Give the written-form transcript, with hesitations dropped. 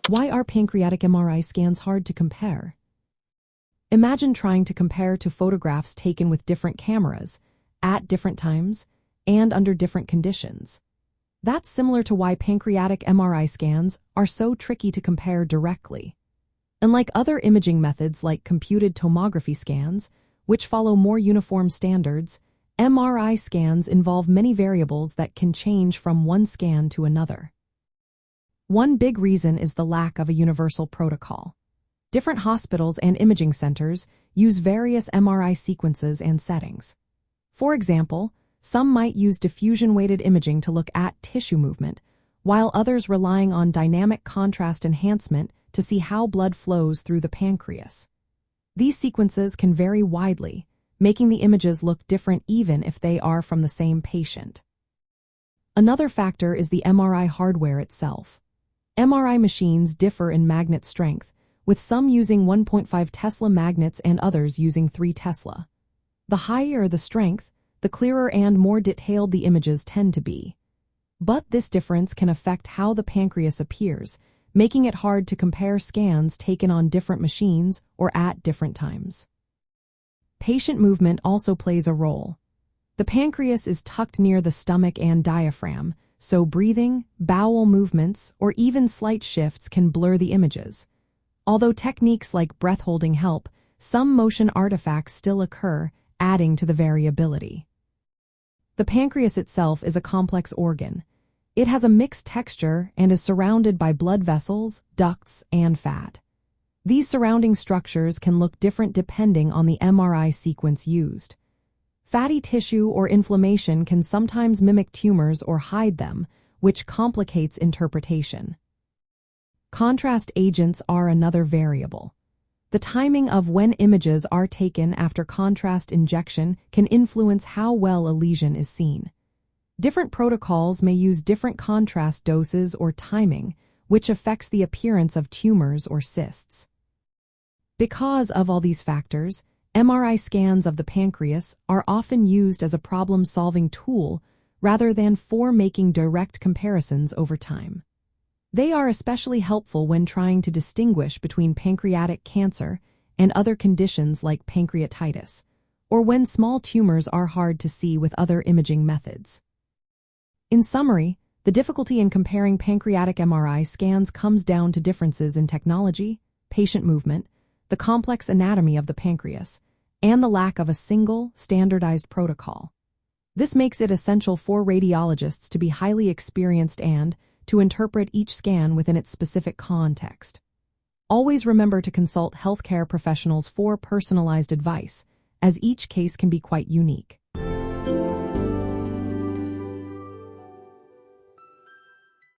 Why are pancreatic MRI scans hard to compare? Imagine trying to compare to photographs taken with different cameras, at different times, and under different conditions. That's similar to why pancreatic MRI scans are so tricky to compare directly. Unlike other imaging methods like computed tomography scans, which follow more uniform standards, MRI scans involve many variables that can change from one scan to another. One big reason is the lack of a universal protocol. Different hospitals and imaging centers use various MRI sequences and settings. For example, some might use diffusion-weighted imaging to look at tissue movement, while others relying on dynamic contrast enhancement to see how blood flows through the pancreas. These sequences can vary widely, making the images look different even if they are from the same patient. Another factor is the MRI hardware itself. MRI machines differ in magnet strength, with some using 1.5 Tesla magnets and others using 3 Tesla. The higher the strength, the clearer and more detailed the images tend to be. But this difference can affect how the pancreas appears, making it hard to compare scans taken on different machines or at different times. Patient movement also plays a role. The pancreas is tucked near the stomach and diaphragm, so breathing, bowel movements, or even slight shifts can blur the images. Although techniques like breath-holding help, some motion artifacts still occur, adding to the variability. The pancreas itself is a complex organ. It has a mixed texture and is surrounded by blood vessels, ducts, and fat. These surrounding structures can look different depending on the MRI sequence used. Fatty tissue or inflammation can sometimes mimic tumors or hide them, which complicates interpretation. Contrast agents are another variable. The timing of when images are taken after contrast injection can influence how well a lesion is seen. Different protocols may use different contrast doses or timing, which affects the appearance of tumors or cysts. Because of all these factors, MRI scans of the pancreas are often used as a problem-solving tool rather than for making direct comparisons over time. They are especially helpful when trying to distinguish between pancreatic cancer and other conditions like pancreatitis, or when small tumors are hard to see with other imaging methods. In summary, the difficulty in comparing pancreatic MRI scans comes down to differences in technology, patient movement, the complex anatomy of the pancreas, and the lack of a single, standardized protocol. This makes it essential for radiologists to be highly experienced and to interpret each scan within its specific context. Always remember to consult healthcare professionals for personalized advice, as each case can be quite unique.